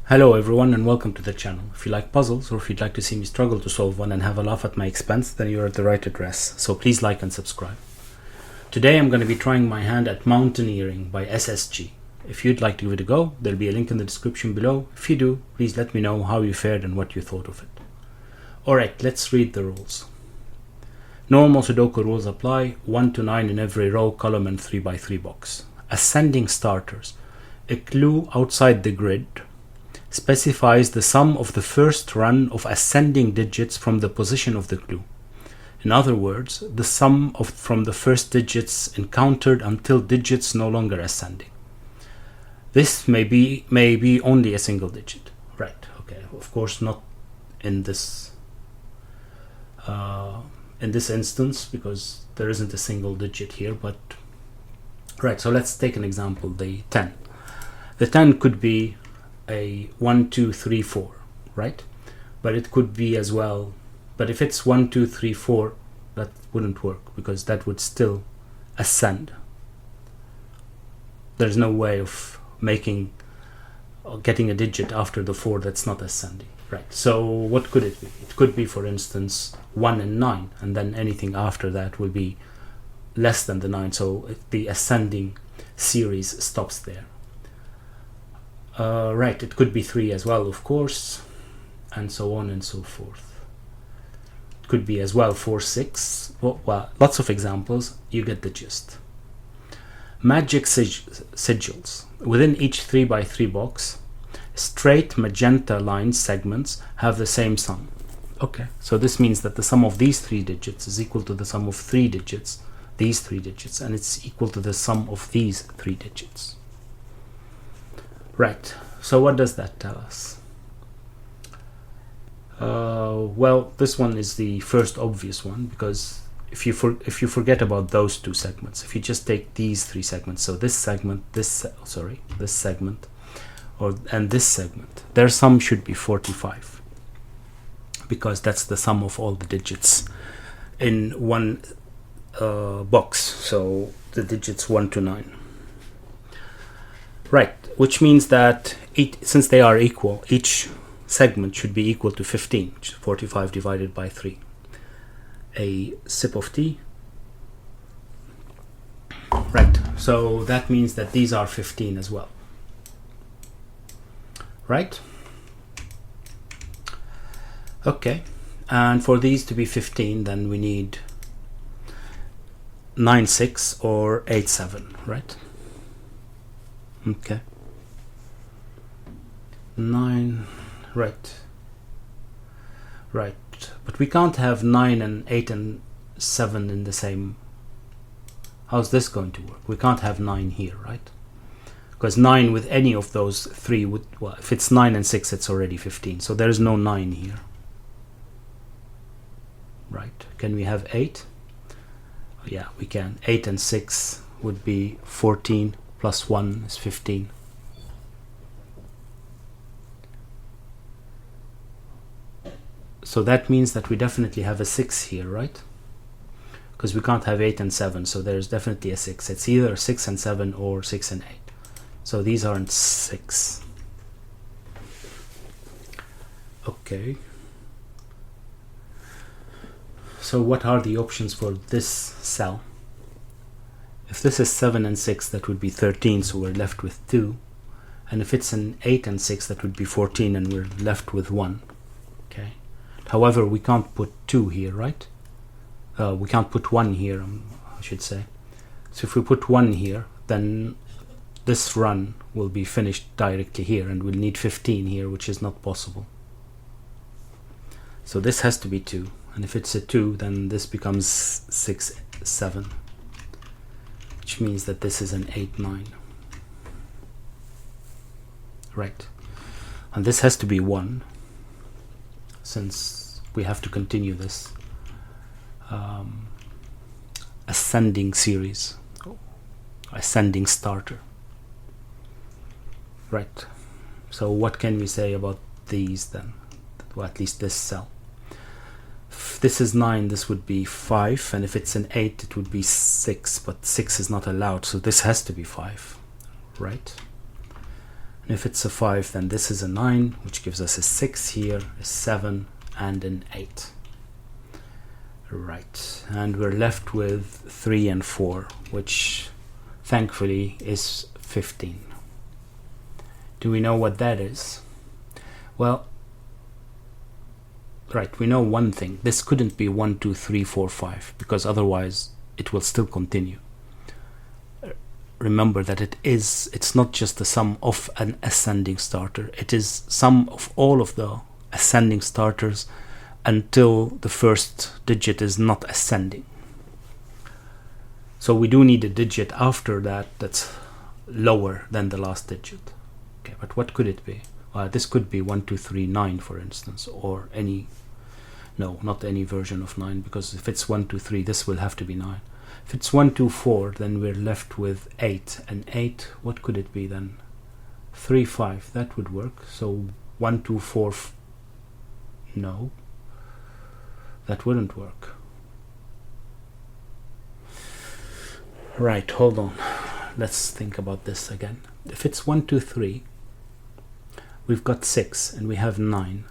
Hello everyone and welcome to the channel. If you like puzzles or if you'd like to see me struggle to solve one and have a laugh at my expense, then you're at the right address, so please like and subscribe. Today I'm going to be trying my hand at Mountaineering by SSG. If you'd like to give it a go, there'll be a link in the description below. If you do, please let me know how you fared and what you thought of it. Alright, let's read the rules. Normal Sudoku rules apply, 1 to 9 in every row, column and 3x3 box. Ascending starters. A clue outside the grid specifies the sum of the first run of ascending digits from the position of the clue. In other words, the sum from the first digits encountered until digits no longer ascending. This may be only a single digit. Right, okay, of course not in this instance because there isn't a single digit here, but right, so let's take an example, the 10. The 10 could be a 1, 2, 3, 4, right? But it could be as well, but if it's 1, 2, 3, 4, that wouldn't work because that would still ascend. There's no way of making or getting a digit after the 4 that's not ascending, right? So what could it be? It could be, for instance, 1 and 9, and then anything after that will be less than the 9, so the ascending series stops there. Right, it could be 3 as well, of course, and so on and so forth. It could be as well 4, 6, well, lots of examples, you get the gist. Magic sigils. Within each 3x3 box, straight magenta line segments have the same sum. Okay, so this means that the sum of these 3 digits is equal to the sum of 3 digits, these 3 digits, and it's equal to the sum of these 3 digits. Right, so what does that tell us? Well, this one is the first obvious one because if you forget about those 2 segments, if you just take these 3 segments, so this segment, this segment, and this segment, their sum should be 45 because that's the sum of all the digits in one box, so the digits 1 to 9. Right, which means that since they are equal, each segment should be equal to 15, which is 45 divided by 3. A sip of tea. Right, so that means that these are 15 as well. Right? Okay, and for these to be 15, then we need 9, 6 or 8, 7, right? Okay. 9, right, but we can't have 9 and 8 and 7 in the same. How's this going to work? We can't have 9 here, right? Because 9 with any of those 3 would, well, if it's 9 and 6, it's already 15, so there's no 9 here. Right, can we have 8? Yeah, we can. 8 and 6 would be 14 plus 1 is 15. So that means that we definitely have a 6 here, right? Because we can't have 8 and 7, so there's definitely a 6. It's either 6 and 7 or 6 and 8. So these aren't 6. Okay. So what are the options for this cell? If this is 7 and 6, that would be 13, so we're left with 2. And if it's an 8 and 6, that would be 14, and we're left with 1. Okay. However, we can't put 2 here, right? We can't put 1 here, I should say. So if we put 1 here, then this run will be finished directly here, and we'll need 15 here, which is not possible. So this has to be 2. And if it's a 2, then this becomes 6, 7. Which means that this is an 8, 9. Right. And this has to be 1, since we have to continue this ascending series, ascending starter. Right. So what can we say about these then? Well, at least this cell. If this is 9, this would be 5, and if it's an 8, it would be 6, but 6 is not allowed, so this has to be 5, right? If it's a 5, then this is a 9, which gives us a 6 here, a 7, and an 8. Right, and we're left with 3 and 4, which thankfully is 15. Do we know what that is? Well, right, we know one thing. This couldn't be 1, 2, 3, 4, 5, because otherwise it will still continue. Remember that it's not just the sum of an ascending starter, it is sum of all of the ascending starters until the first digit is not ascending. So we do need a digit after that that's lower than the last digit. Okay, but what could it be? This could be 1, 2, 3, 9, for instance, or any, no, not any version of 9, because if it's 1, 2, 3, this will have to be 9. If it's 1, 2, 4, then we're left with 8. And 8, what could it be then? 3, 5, that would work. So 1, 2, 4, no, that wouldn't work. Right, hold on. Let's think about this again. If it's 1, 2, 3, we've got 6 and we have 9.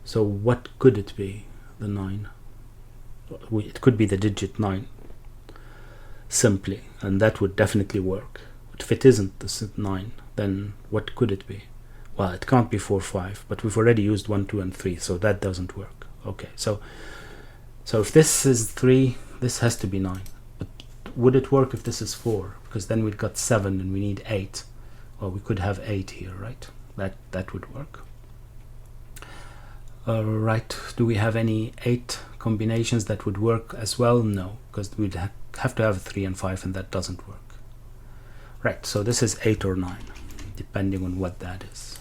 So what could it be, the 9? It could be the digit 9 simply, and that would definitely work. But if it isn't the 9, then what could it be? Well, it can't be 4, 5, but we've already used 1, 2, and 3, so that doesn't work. Okay, so if this is 3, this has to be 9. But would it work if this is 4? Because then we've got 7 and we need 8. Well, we could have 8 here, right? That would work. Right, do we have any 8 combinations that would work as well? No, because we'd have to have 3 and 5, and that doesn't work. Right, so this is 8 or 9, depending on what that is.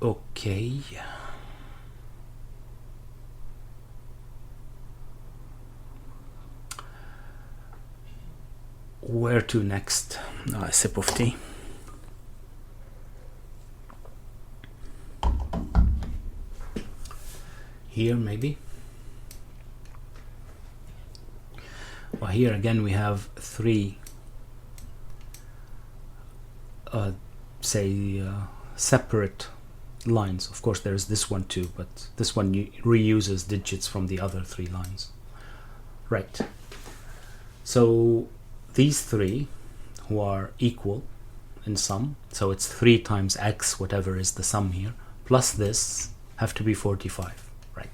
Okay. Where to next? A sip of tea. Here maybe. Well, here again we have 3 separate lines. Of course there's this one too, but this one reuses digits from the other 3 lines. Right, so these 3 who are equal in sum, so it's 3 times x, whatever is the sum here, plus this have to be 45, right?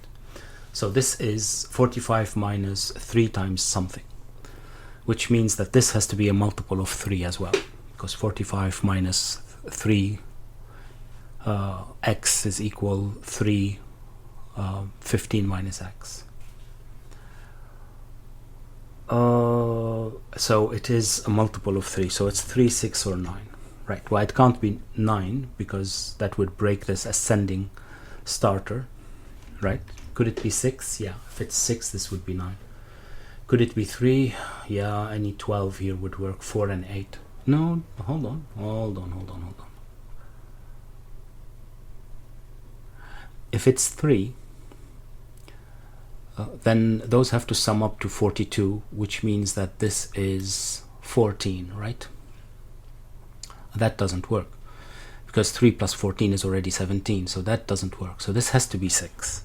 So this is 45 minus 3 times something, which means that this has to be a multiple of 3 as well, because 45 minus 3 x is equal 3 15 minus x. So it is a multiple of 3, so it's 3, 6, or 9. Right, well, it can't be 9 because that would break this ascending starter, right? Could it be 6? Yeah, if it's 6, this would be 9. Could it be 3? Yeah, any 12 here would work. 4 and 8. No, hold on. If it's 3, then those have to sum up to 42, which means that this is 14, right? That doesn't work, because 3 plus 14 is already 17, so that doesn't work. So this has to be 6.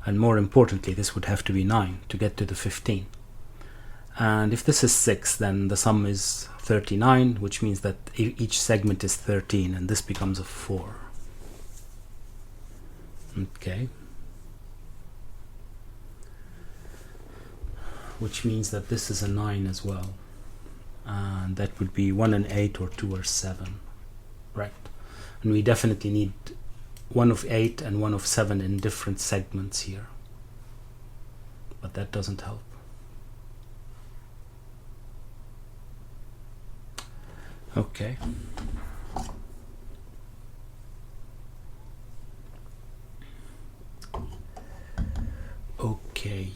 And more importantly, this would have to be 9 to get to the 15. And if this is 6, then the sum is 39, which means that each segment is 13, and this becomes a 4. Okay. Which means that this is a 9 as well. And that would be 1 and 8, or 2 or 7. Right. And we definitely need 1 of 8 and 1 of 7 in different segments here. But that doesn't help. Okay. Okay.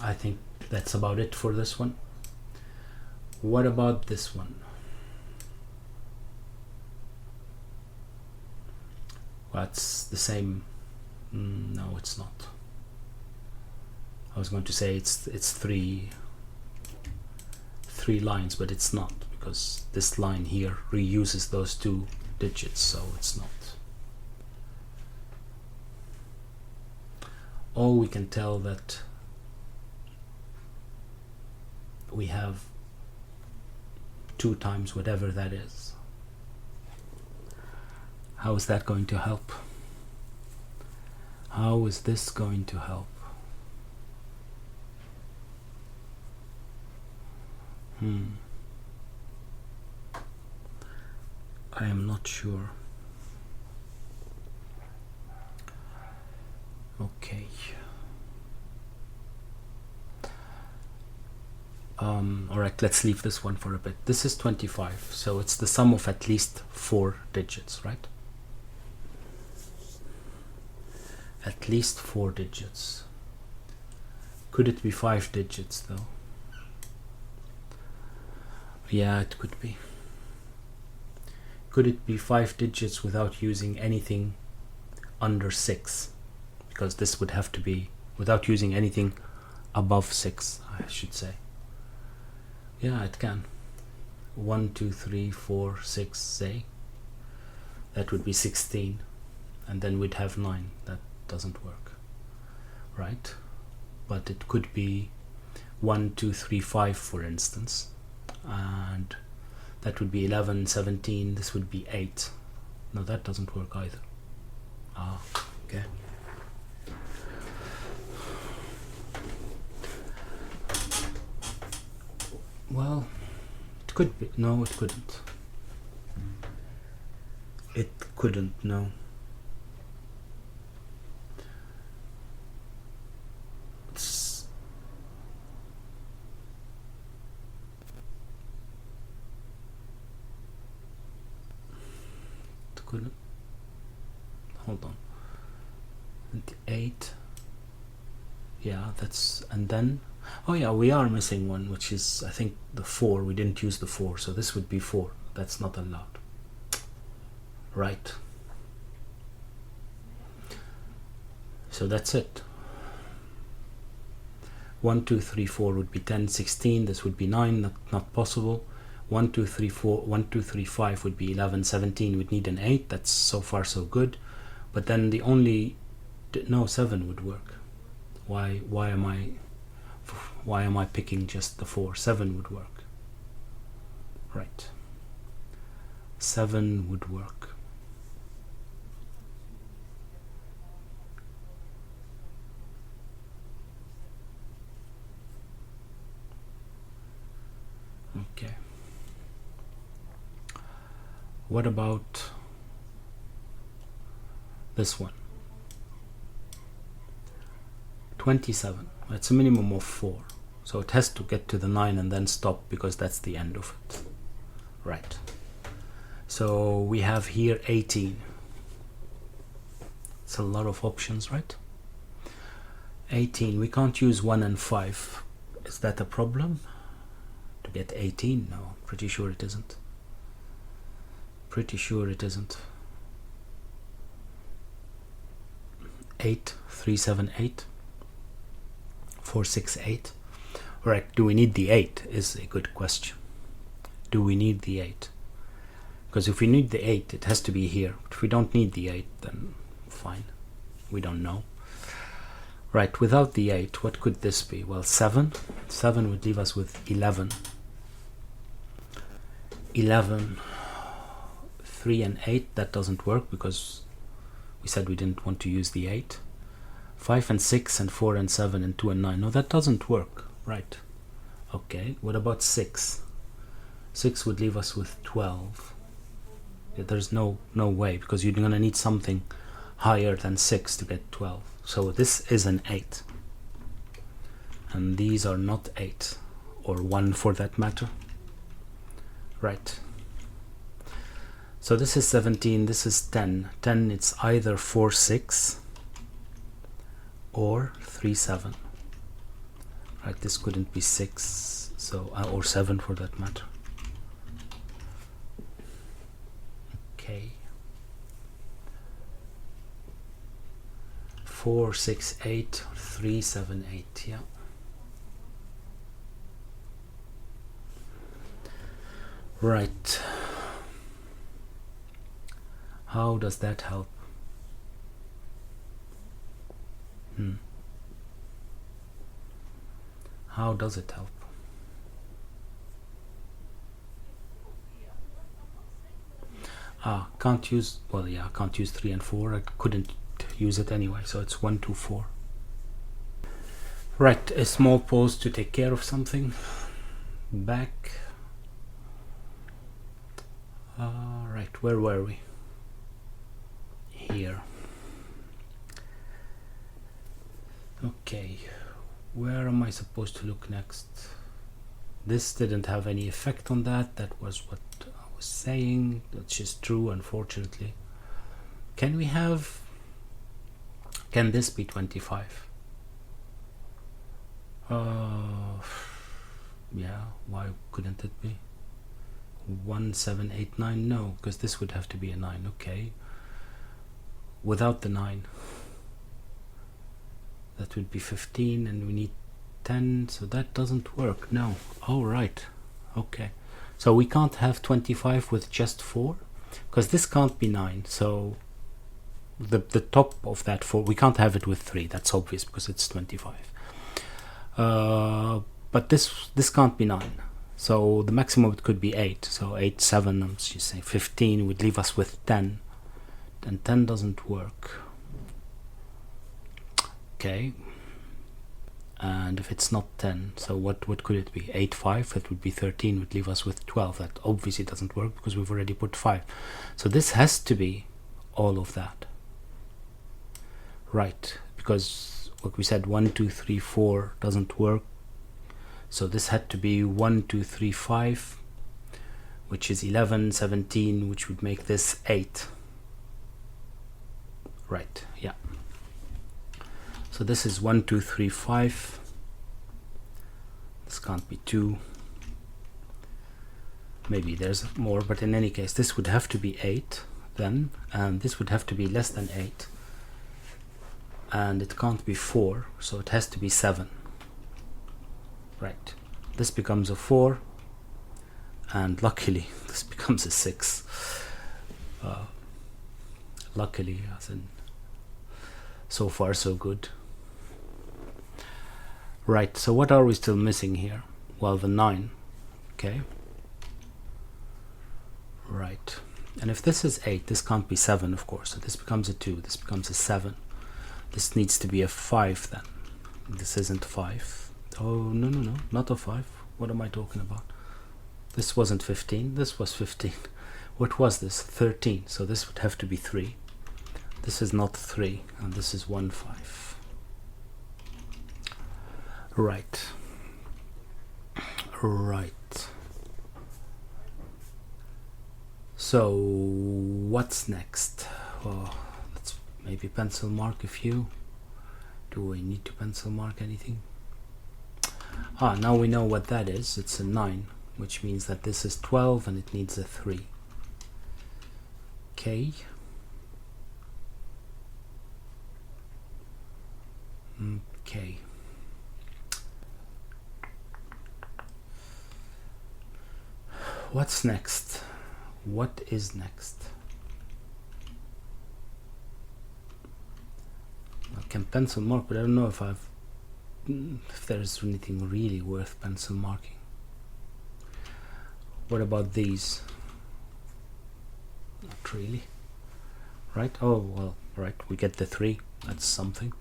I think that's about it for this one. What about this one? Well, it's the same. No, it's not. I was going to say it's three lines, but it's not, because this line here reuses those 2 digits, so it's not. Or we can tell that we have 2 times whatever that is. How is that going to help? How is this going to help? I am not sure. Okay. Alright, let's leave this one for a bit. This is 25, so it's the sum of at least 4 digits, right? At least 4 digits. Could it be 5 digits though? Yeah, it could be. Could it be 5 digits without using anything under 6? Because this would have to be without using anything above 6, I should say. Yeah, it can. 1, 2, 3, 4, 6, say. That would be 16. And then we'd have 9. That doesn't work. Right? But it could be 1, 2, 3, 5, for instance. And that would be 11, 17. This would be 8. No, that doesn't work either. Ah, okay. Well, it could be. No, it couldn't. It couldn't, no. It couldn't. Hold on. 28. Yeah, that's, and then, oh yeah, we are missing one, which is, I think, the 4. We didn't use the 4, so this would be 4. That's not allowed. Right. So that's it. 1, 2, 3, 4 would be 10, 16. This would be 9. Not possible. 1, 2, 3, 4. 1, 2, 3, 5 would be 11, 17. We'd need an 8. That's so far so good. But then the only, no, 7 would work. Why am I picking just the 4? 7 would work. Right. 7 would work. Okay. What about this one? 27. It's a minimum of 4. So it has to get to the 9 and then stop, because that's the end of it. Right. So we have here 18. It's a lot of options, right? 18. We can't use 1 and 5. Is that a problem? To get 18? No, pretty sure it isn't. Pretty sure it isn't. 8, 3, 7, 8. 4, 6, 8. Alright, do we need the 8 is a good question. Do we need the 8? Because if we need the 8, it has to be here. If we don't need the 8, then fine. We don't know. Right, without the 8, what could this be? Well, 7. 7 would leave us with 11. 11. 3 and 8, that doesn't work because we said we didn't want to use the 8. 5 and 6 and 4 and 7 and 2 and 9. No, that doesn't work. Right. Okay, what about 6? 6 would leave us with 12. Yeah, there's no way, because you're going to need something higher than 6 to get 12. So this is an 8. And these are not 8. Or 1 for that matter. Right. So this is 17, this is 10. 10, it's either 4, 6 or 3, 7. Right, this couldn't be 6, so or 7 for that matter. Okay. 4, 6, 8, 3, 7, 8. Yeah. Right. How does that help? How does it help? Can't use, well, yeah, I can't use 3 and 4. I couldn't use it anyway, so it's 1, 2, 4. Right, a small pause to take care of something. Back. Right, where were we? Here. Okay, where am I supposed to look next? This didn't have any effect on that. That was what I was saying, which is true, unfortunately. Can this be 25? Yeah, why couldn't it be? 1, 7, 8, 9? No, because this would have to be a 9. Okay. Without the 9, that would be 15, and we need 10, so that doesn't work. No. Oh, right. Okay. So we can't have 25 with just 4, because this can't be 9. So the top of that 4, we can't have it with 3. That's obvious because it's 25. But this can't be 9. So the maximum it could be 8. So 8, 7, I'm just saying 15 would leave us with 10. And 10 doesn't work. Okay. And if it's not 10, so what could it be? 8, 5, that would be 13, would leave us with 12. That obviously doesn't work because we've already put 5. So this has to be all of that. Right, because like we said, 1, 2, 3, 4 doesn't work. So this had to be 1, 2, 3, 5, which is 11, 17, which would make this 8. Right, yeah. So this is 1, 2, 3, 5. This can't be 2. Maybe there's more, but in any case, this would have to be 8 then, and this would have to be less than 8. And it can't be 4, so it has to be 7. Right. This becomes a 4, and luckily this becomes a 6. Luckily, as in, so far so good. Right, so what are we still missing here? Well, the 9. Okay. Right. And if this is 8, this can't be 7, of course. So this becomes a 2, this becomes a 7. This needs to be a 5 then. This isn't 5. Oh, no, not a 5. What am I talking about? This wasn't 15, this was 15. What was this? 13. So this would have to be 3. This is not 3, and this is 1, 5. Right. Right. So what's next? Oh, let's maybe pencil mark a few. Do I need to pencil mark anything? Now we know what that is. It's a 9, which means that this is 12 and it needs a 3. Okay. Okay. What's next? What is next? I can pencil mark, but I don't know if there's anything really worth pencil marking. What about these? Not really. Right? Oh, well, right. We get the 3. That's something.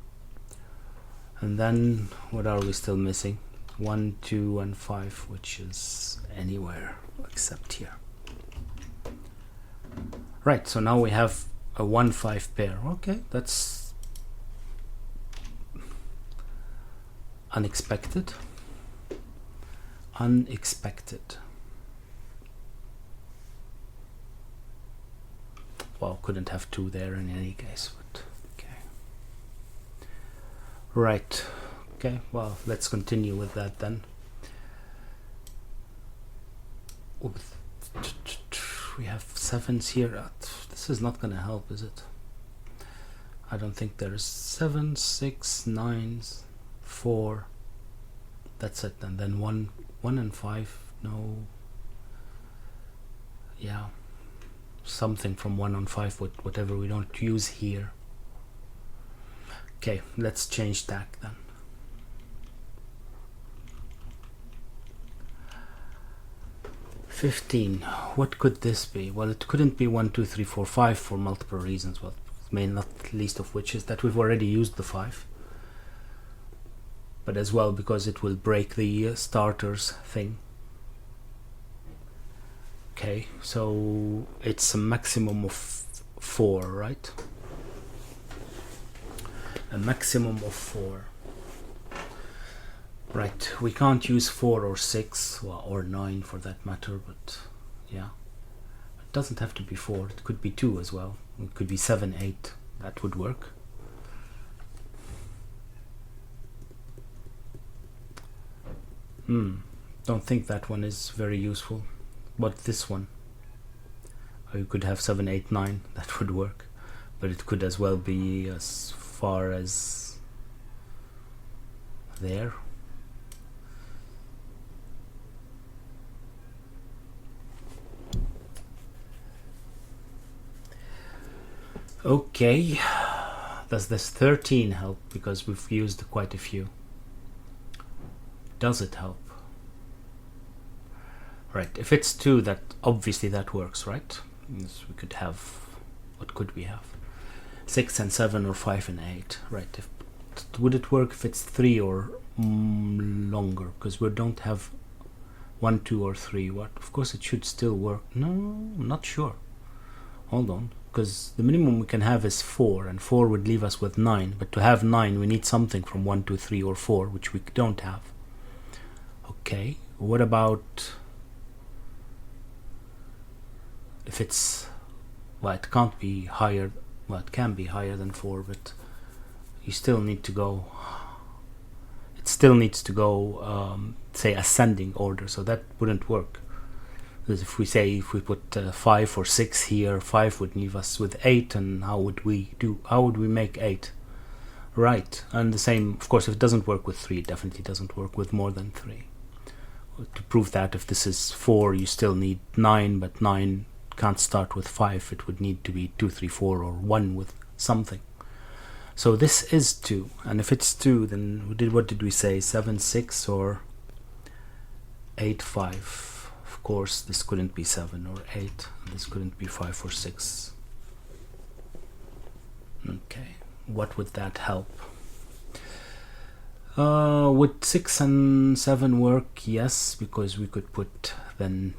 And then what are we still missing? 1, 2, and 5, which is anywhere except here. Right, so now we have a 1, 5 pair. Okay, that's unexpected. Unexpected. Well, couldn't have 2 there in any case, but okay. Right. Okay, well, let's continue with that then. We have 7s here. This is not going to help, is it? I don't think there's 7, 6, 9, 4. That's it. And then 1 and 5. No. Yeah. Something from 1 on 5, whatever we don't use here. Okay, let's change that then. $15. What could this be? Well, it couldn't be 1, 2, 3, 4, 5 for multiple reasons. Well, main not least of which is that we've already used the 5. But as well because it will break the starters thing. Okay, so it's a maximum of 4, right? A maximum of 4. Right, we can't use 4 or 6, well, or 9 for that matter, but yeah. It doesn't have to be 4, it could be 2 as well. It could be 7, 8, that would work. Don't think that one is very useful. But this one, you could have 7, 8, 9, that would work. But it could as well be as far as there. Okay, does this 13 help? Because we've used quite a few. Does it help? Right, if it's 2, that obviously that works, right? Yes, we could have, what could we have? 6 and 7 or 5 and 8, right? Would it work if it's 3 or longer? Because we don't have 1, 2 or 3. What? Of course it should still work. No, I'm not sure. Hold on, because the minimum we can have is 4, and 4 would leave us with 9. But to have 9, we need something from 1, 2, 3 or 4, which we don't have. Okay, what about if it's, well, it can't be higher, well, it can be higher than 4, but you still need to go, it still needs to go, say, ascending order, so that wouldn't work. Because if we say, if we put 5 or 6 here, 5 would leave us with 8, and how would we make 8? Right, and the same, of course, if it doesn't work with 3, it definitely doesn't work with more than 3. To prove that, if this is 4, you still need 9, but 9 can't start with 5. It would need to be 2, 3, 4, or 1 with something. So this is 2, and if it's 2, then what did we say? 7, 6, or 8, 5. Of course, this couldn't be 7 or 8. This couldn't be 5 or 6. Okay, what would that help? Would 6 and 7 work? Yes, because we could put then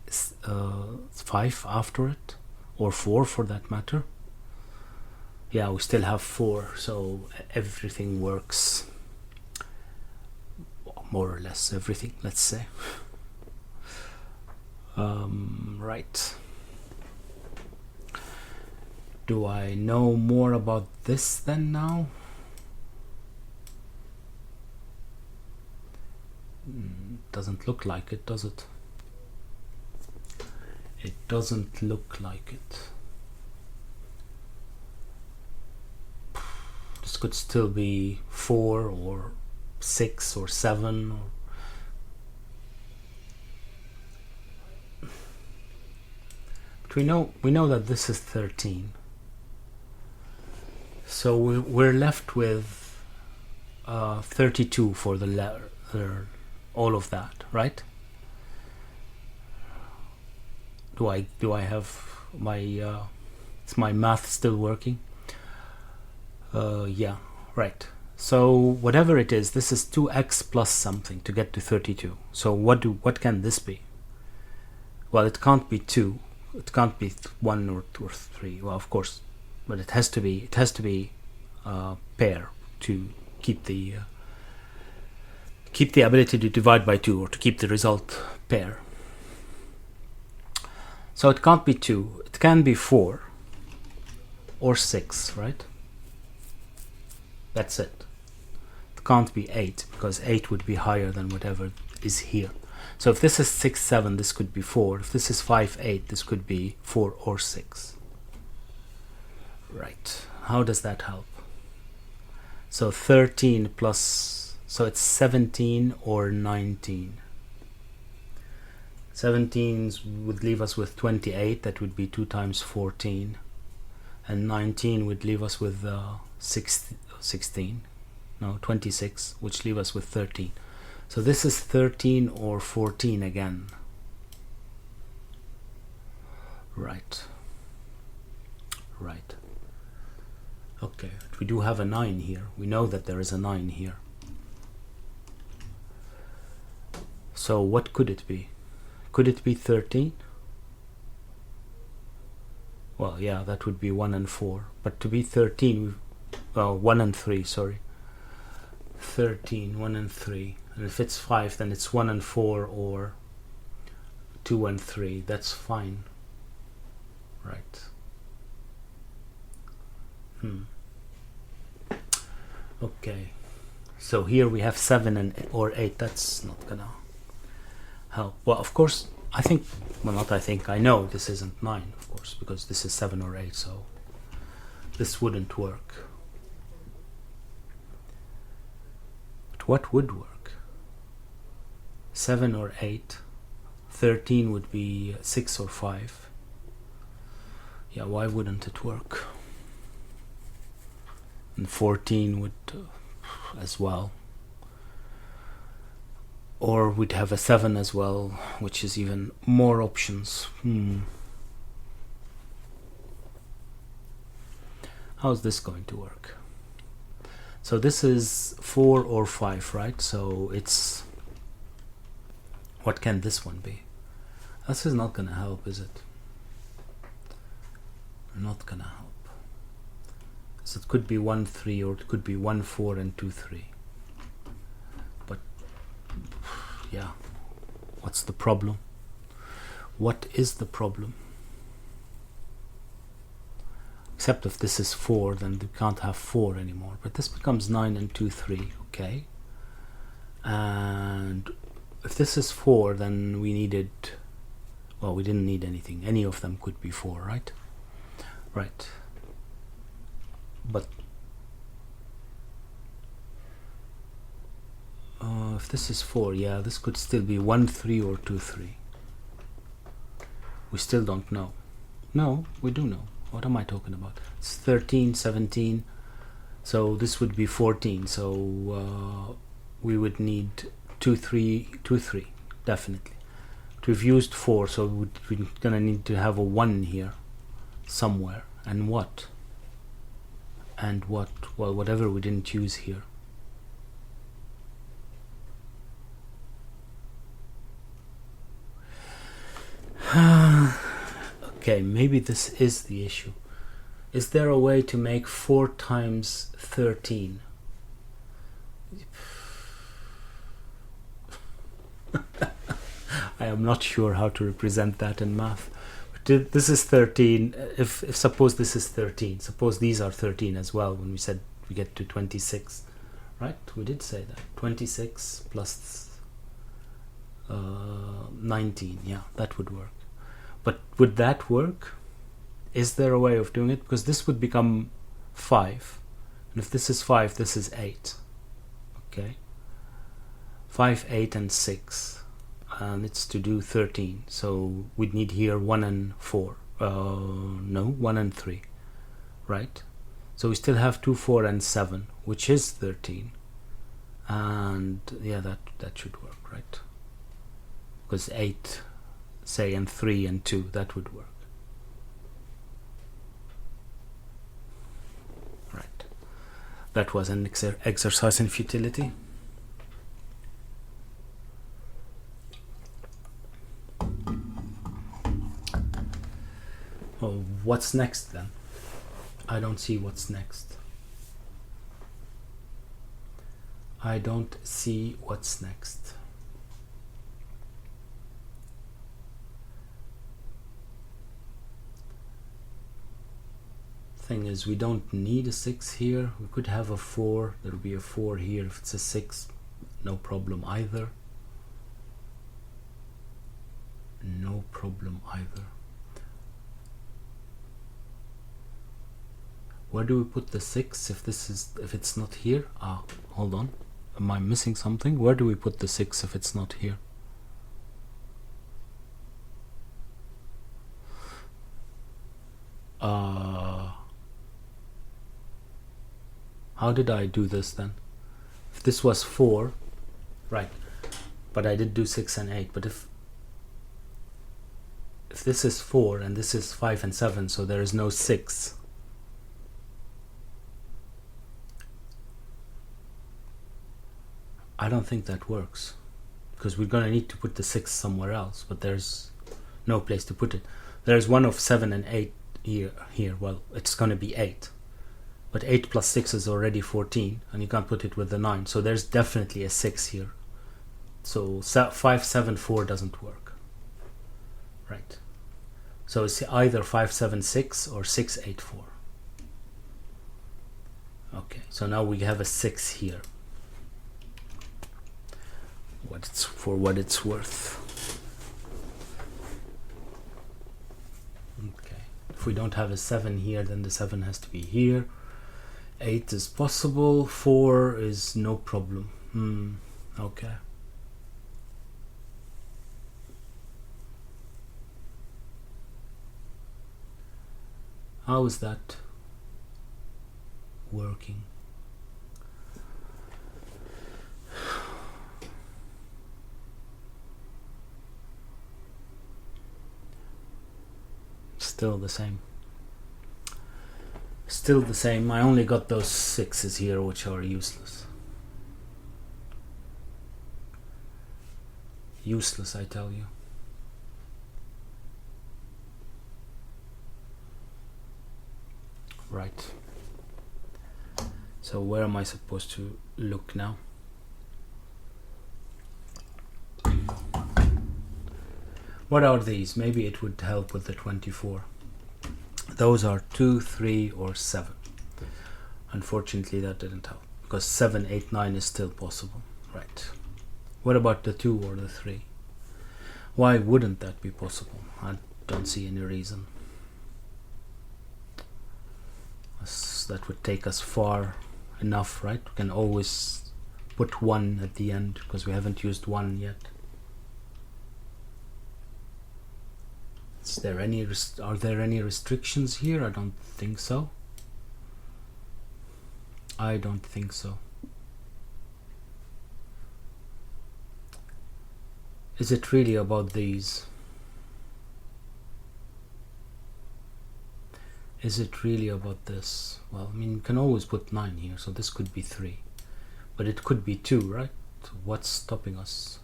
5 after it, or 4 for that matter. Yeah, we still have 4, so everything works, more or less everything, let's say. Right. Do I know more about this then now? Doesn't look like it, does it? It doesn't look like it. This could still be 4 or 6 or 7 or but we know that this is 13. So we're left with 32 for the letter, all of that, right? Do I have my is my math still working? Yeah, right. So whatever it is, this is 2x plus something to get to 32. So what can this be? Well, it can't be 2. It can't be 1 or 2 or 3. Well, of course, but it has to be pair to keep the ability to divide by 2, or to keep the result pair. So it can't be 2. It can be 4 or 6, right? That's it. It can't be 8, because 8 would be higher than whatever is here. So if this is 6, 7, this could be 4. If this is 5, 8, this could be 4 or 6. Right. how does that help? So 13 plus, so it's 17 or 19. 17 would leave us with 28, that would be 2 times 14. And 19 would leave us with 16, no, 26, which leave us with 13. So this is 13 or 14 again. Right. Right. Okay, we do have a 9 here. We know that there is a 9 here. So what could it be? Could it be 13? Well, yeah, that would be 1 and 4. But to be 13, 1 and 3, sorry. 13, 1 and 3. And if it's 5, then it's 1 and 4 or 2 and 3. That's fine. Right. Okay. So here we have 7 and or 8. That's not gonna help. Well, of course, I think, well, not I think, I know this isn't 9, of course, because this is 7 or 8, so this wouldn't work. But what would work? 7 or 8. 13 would be 6 or 5. Yeah, why wouldn't it work? And 14 would as well. Or we'd have a 7 as well, which is even more options. How's this going to work? So this is 4 or 5, right? So it's... what can this one be? This is not going to help, is it? Not going to help. So it could be 1, 3, or it could be 1, 4, and 2, 3. But, yeah. What's the problem? What is the problem? Except if this is 4, then we can't have 4 anymore. But this becomes 9 and 2, 3, okay? And if this is 4, then we needed... well, we didn't need anything. Any of them could be 4, right? Right. But if this is 4, yeah, this could still be 1, 3 or 2, 3. We still don't know. No, we do know. What am I talking about? It's 13, 17. So this would be 14. So we would need 2, 3, 2, 3, definitely. But we've used 4, so we're gonna need to have a 1 here somewhere. And what? And what? Well, whatever we didn't use here. Okay, maybe this is the issue. Is there a way to make 4 times 13? I am not sure how to represent that in math. But this is 13. If suppose this is 13, suppose these are 13 as well, when we said we get to 26, right? We did say that. 26 plus 19, yeah, that would work. But would that work? Is there a way of doing it? Because this would become 5. And if this is 5, this is 8. Okay? 5, 8, and 6. And it's to do 13. So we'd need here 1 and 4. No, 1 and 3. Right? So we still have 2, 4, and 7, which is 13. And yeah, that should work, right? Because 8, say, and 3 and 2, that would work. Right. That was an exercise in futility. Oh, what's next then? I don't see what's next. I don't see what's next. Thing is, we don't need a 6 here. We could have a 4. There will be a 4 here. If it's a 6, no problem either. No problem either. Where do we put the 6 if it's not here? Ah, hold on. Am I missing something? Where do we put the 6 if it's not here? How did I do this then? If this was 4, right, but I did do 6 and 8, but if this is 4 and this is 5 and 7, so there is no 6. I don't think that works, because we're gonna need to put the 6 somewhere else, but there's no place to put it. There's one of 7 and 8 here. Well, it's gonna be 8, but 8 plus 6 is already 14, and you can't put it with the 9, so there's definitely a 6 here. So 5 7 4 doesn't work, right? So it's either 5 7 6 or 6 8 4. Okay, so now we have a 6 here. What it's worth. Okay, if we don't have a 7 here, then the 7 has to be here. 8 is possible. 4 is no problem. Okay. How is that working? Still the same. Still the same. I only got those 6s here, which are useless. Useless, I tell you. Right. So where am I supposed to look now? What are these? Maybe it would help with the 24. Those are 2, 3, or 7. Unfortunately, that didn't help, because 7, 8, 9 is still possible. Right. What about the 2 or the 3? Why wouldn't that be possible? I don't see any reason. That would take us far enough, right? We can always put 1 at the end, because we haven't used 1 yet. Are there any restrictions here? I don't think so. I don't think so. Is it really about these? Is it really about this? Well, I mean, you can always put 9 here, so this could be 3. But it could be 2, right? So what's stopping us?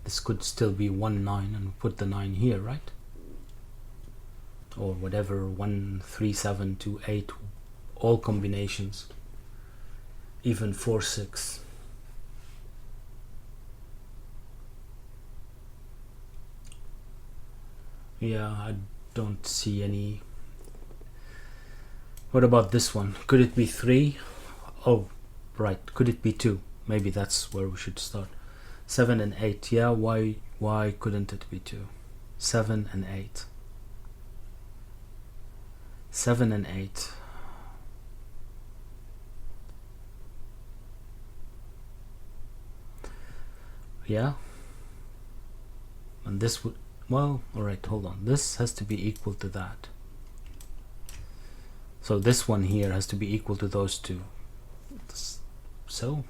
This could still be 1, 9, and put the 9 here, right? Or whatever, 1, 3, 7, 2, 8, all combinations. Even 4, 6. Yeah, I don't see any. What about this one? Could it be 3? Oh, right. Could it be 2? Maybe that's where we should start. 7 and 8. Yeah, why couldn't it be 2? 7 and 8. 7 and 8. Yeah. And this would, well, alright, hold on. This has to be equal to that. So this one here has to be equal to those two. So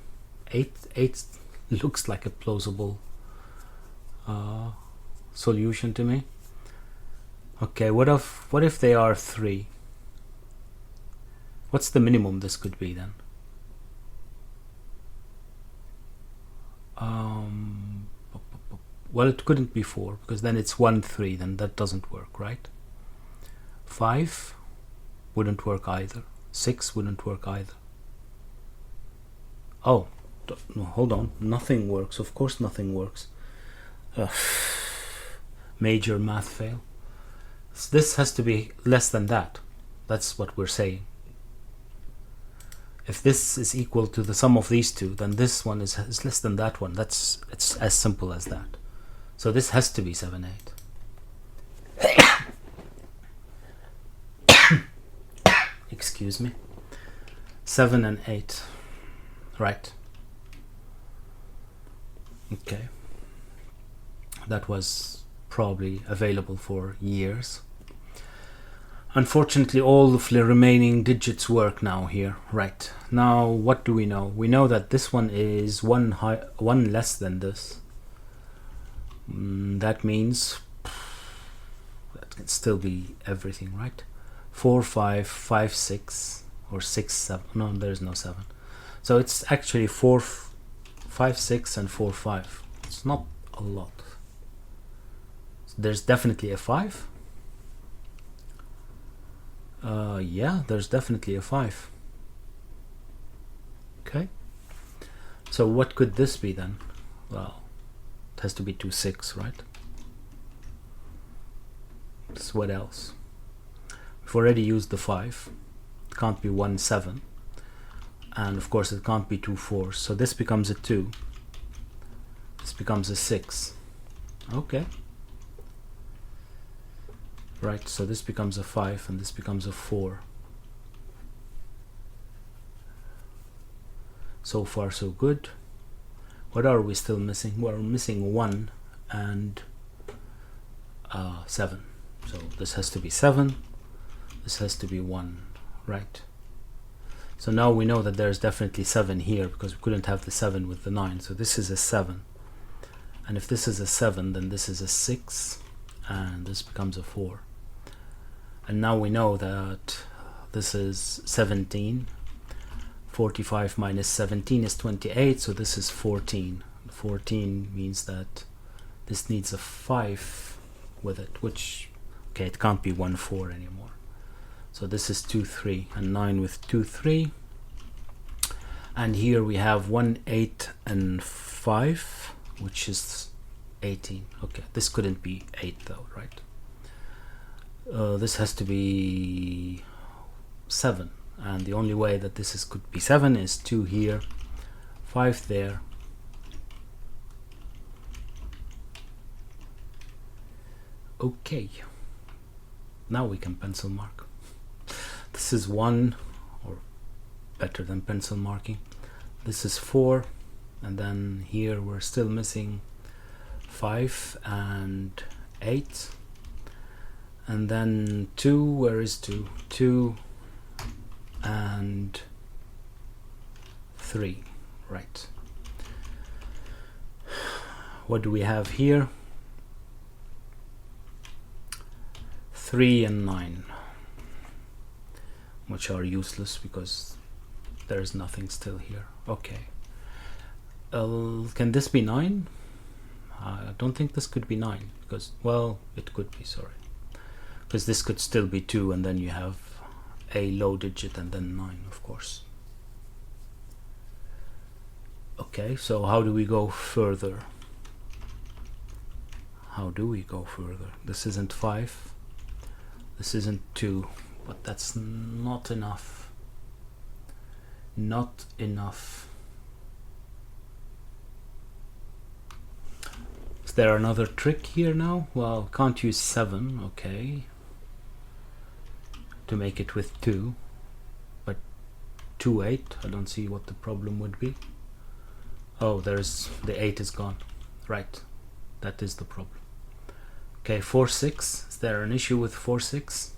8 looks like a plausible solution to me. Okay, what if they are 3? What's the minimum this could be then? Well, it couldn't be 4, because then it's 1, 3, then that doesn't work, right? 5 wouldn't work either. 6 wouldn't work either. Oh, no, hold on. Nothing works. Of course nothing works. Major math fail. This has to be less than that. That's what we're saying. If this is equal to the sum of these two, then this one is less than that one. It's as simple as that. So this has to be 7, 8. excuse me. 7 and 8. Right. Okay. That was probably available for years. Unfortunately, all of the remaining digits work now here. Right. Now, what do we know? We know that this one is one less than this. That means that can still be everything, right? 4, 5, 5, 6, or 6, 7. No, there's no 7. So it's actually 4, 5, 6, and 4, 5. It's not a lot. There's definitely a 5. Yeah, there's definitely a 5. Okay. So what could this be then? Well, it has to be 2, 6, right? So what else? We've already used the 5. It can't be 1, 7. And of course it can't be 2, 4. So this becomes a 2. This becomes a 6. Okay. Right, so this becomes a 5 and this becomes a 4. So far so good. What are we still missing? We're missing 1 and 7. So this has to be 7. This has to be 1. Right. So now we know that there's definitely 7 here because we couldn't have the 7 with the 9. So this is a 7. And if this is a 7, then this is a 6. And this becomes a 4. And now we know that this is 17. 45 minus 17 is 28, so this is 14. 14 means that this needs a 5 with it, which, okay, it can't be 1, 4 anymore. So this is 2, 3, and 9 with 2, 3. And here we have 1, 8, and 5, which is 18. Okay, this couldn't be 8 though, right? This has to be 7, and the only way that this could be 7 is 2 here, 5 there, okay. Now we can pencil mark. This is 1, or better than pencil marking. This is 4, and then here we're still missing 5 and 8. And then 2, where is 2? 2 and 3, right. What do we have here? 3 and 9, which are useless because there's nothing still here. Okay. Can this be 9? I don't think this could be 9 because, well, it could be, sorry. Because this could still be 2, and then you have a low digit and then 9, of course. Okay, so how do we go further? How do we go further? This isn't 5. This isn't 2, but that's not enough. Not enough. Is there another trick here now? Well, can't use 7, okay, to make it with 2, but 2, 8, I don't see what the problem would be. Oh, there's the 8 is gone, right, that is the problem. Okay, 4, 6, is there an issue with 4, 6?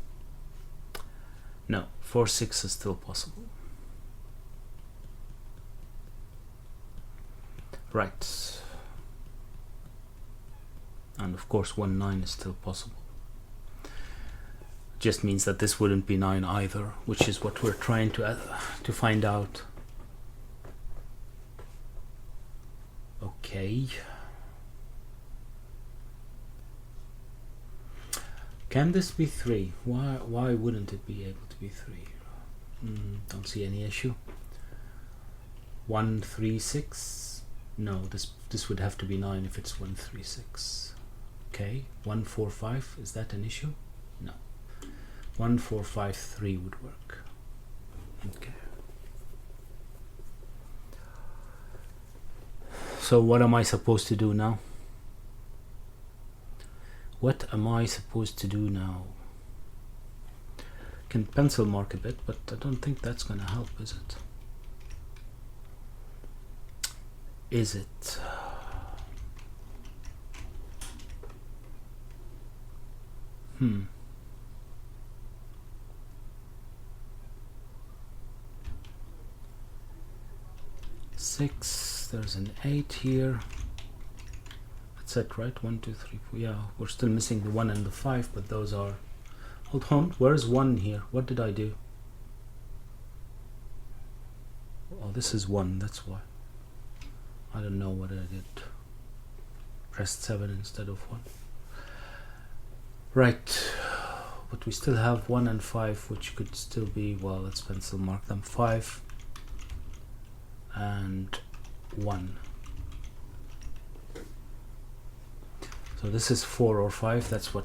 No, 4, 6 is still possible. Right, and of course 1, 9 is still possible. Just means that this wouldn't be 9 either, which is what we're trying to find out. Okay. Can this be 3? Why wouldn't it be able to be 3? Don't see any issue. 1, 3, 6. No, this would have to be 9 if it's 1, 3, 6. Okay, 1, 4, 5. Is that an issue? No. 1, 4, 5, 3 would work. Okay. So what am I supposed to do now? What am I supposed to do now? Can pencil mark a bit, but I don't think that's going to help, is it? Is it? Six, there's an 8 here. That's it, right? 1, 2, 3, 4. Yeah, we're still missing the 1 and the 5, but those are... Hold on, where's 1 here? What did I do? Oh, this is 1, that's why. I don't know what I did. Pressed 7 instead of 1. Right, but we still have 1 and 5, which could still be, well, let's pencil mark them. 5 and 1. So this is 4 or 5, that's what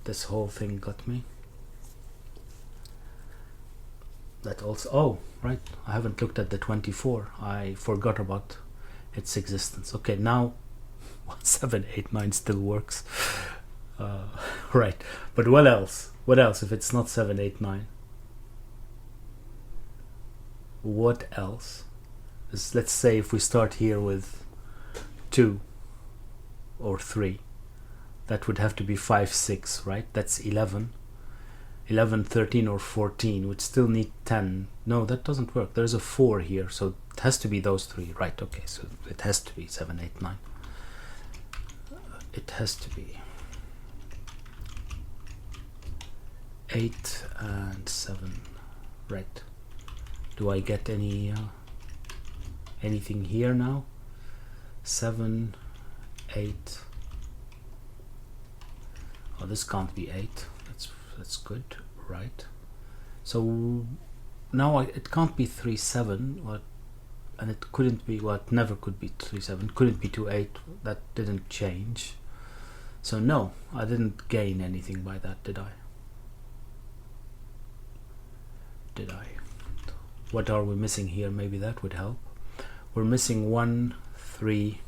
this whole thing got me. That also, oh, right, I haven't looked at the 24. I forgot about its existence. Okay, now 7, 8, 9 still works. Right, but what else? What else if it's not 7, 8, 9? What else? Let's say if we start here with 2 or 3, that would have to be 5, 6, right? That's 11. 11, 13 or 14 would still need 10. No, that doesn't work. There's a 4 here, so it has to be those 3, right? Okay, so it has to be 7, 8, 9. It has to be 8 and 7, right? Do I get any anything here now? 7, 8. Oh, this can't be 8. That's good, right? So now it can't be 3, 7, and it couldn't be, well, it never could be 3, 7. Couldn't be 2, 8. That didn't change. So no, I didn't gain anything by that, did I? Did I? What are we missing here? Maybe that would help. We're missing 1, 3,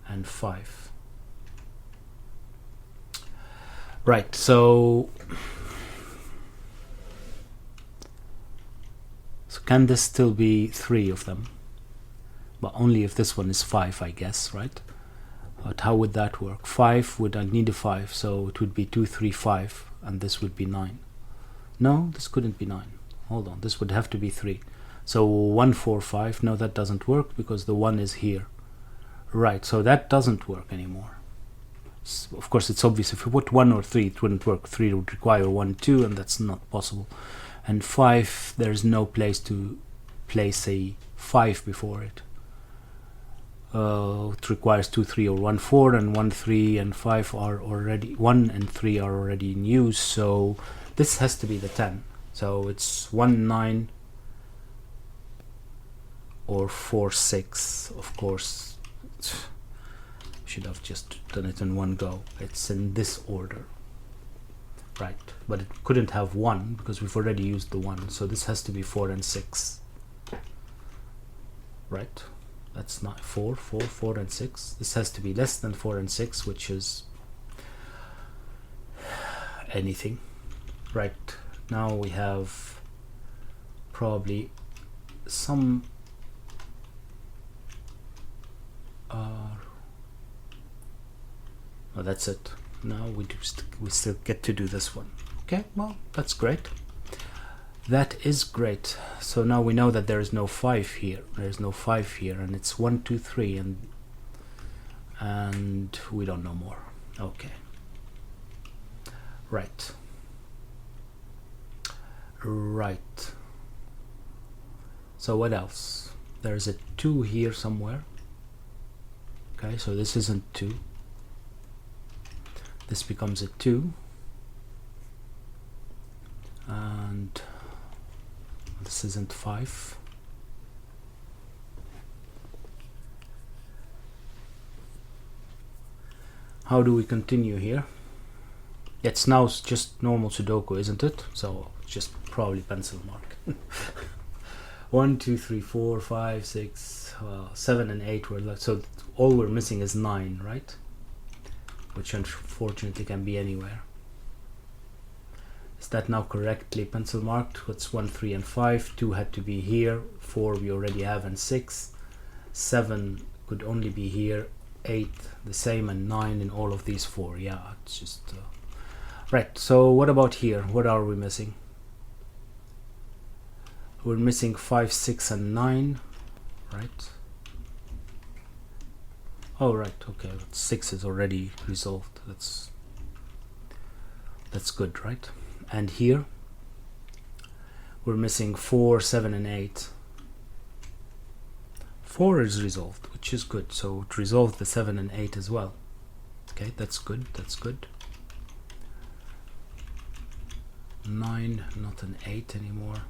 and 5. Right, so can this still be 3 of them? But only if this one is 5, I guess, right? But how would that work? 5 would, I need a 5, so it would be 2, 3, 5, and this would be 9. No, this couldn't be 9. Hold on, this would have to be 3. So 1, 4, 5, no, that doesn't work because the 1 is here. Right, so that doesn't work anymore. Of course, it's obvious if you put 1 or 3, it wouldn't work. 3 would require 1, 2, and that's not possible. And 5, there's no place to place a 5 before it. It requires 2, 3, or 1, 4, and 1, 3, and 5 are already, 1 and 3 are already in use, so this has to be the 10. So it's 1, 9, or 4, 6, of course. Should have just done it in one go. It's in this order, right? But it couldn't have 1 because we've already used the 1, so this has to be 4 and 6, right? That's not 4, 4, 4 and 6. This has to be less than 4 and 6, which is anything, right? Now we have probably some oh, that's it. Now we still get to do this one. Okay, well, that's great. That is great. So now we know that there is no 5 here. There is no 5 here, and it's 1, 2, 3, and we don't know more. Okay. Right. Right. So what else? There's a 2 here somewhere. Okay, so this isn't 2. This becomes a 2, and this isn't 5. How do we continue here? It's now just normal Sudoku, isn't it? So just probably pencil mark. 1, 2, 3, 4, 5, 6, 7 and 8 were left. So all we're missing is 9, right? Which unfortunately can be anywhere. Is that now correctly pencil marked? What's 1, 3, and 5? 2 had to be here. 4 we already have, and 6. 7 could only be here. 8 the same, and 9 in all of these 4. Yeah, it's just right. So what about here? What are we missing? We're missing 5, 6, and 9, right? Oh, right. Okay, 6 is already resolved. That's good, right? And here we're missing 4, 7, and 8. 4 is resolved, which is good. So it resolved the 7 and 8 as well. Okay, that's good. That's good. 9, not an 8 anymore.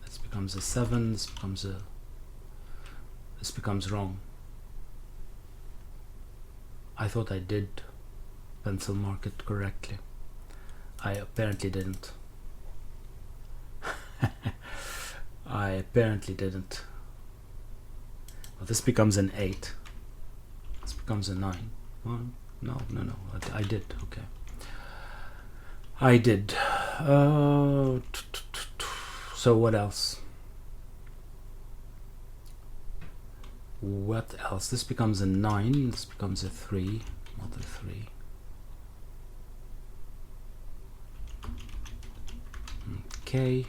This becomes a 7. This becomes wrong. I thought I did pencil mark it correctly. I apparently didn't. I apparently didn't. Well, this becomes an 8. This becomes a 9. Well, no. I did. Okay. I did. So what else? What else? This becomes a 9. This becomes a 3. Not a 3. Okay.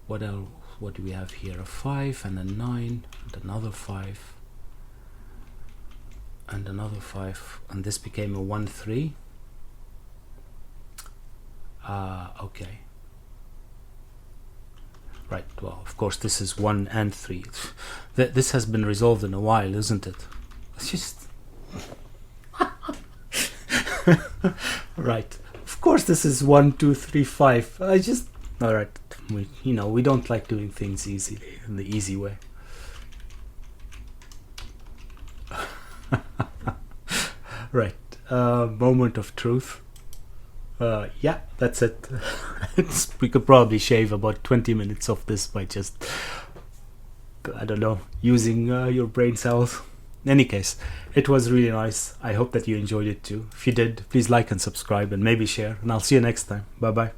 What else? What do we have here? A 5 and a 9 and another 5 and another 5, and this became a 1, 3. Okay. Right. Well, of course, this is 1 and 3. This has been resolved in a while, isn't it? It's just right. Of course, this is 1, 2, 3, 5. All right. We don't like doing things easily in the easy way. Right. Moment of truth. Yeah, that's it. We could probably shave about 20 minutes of this by just, I don't know, using your brain cells. In any case, it was really nice. I hope that you enjoyed it too. If you did, please like and subscribe and maybe share. And I'll see you next time. Bye bye.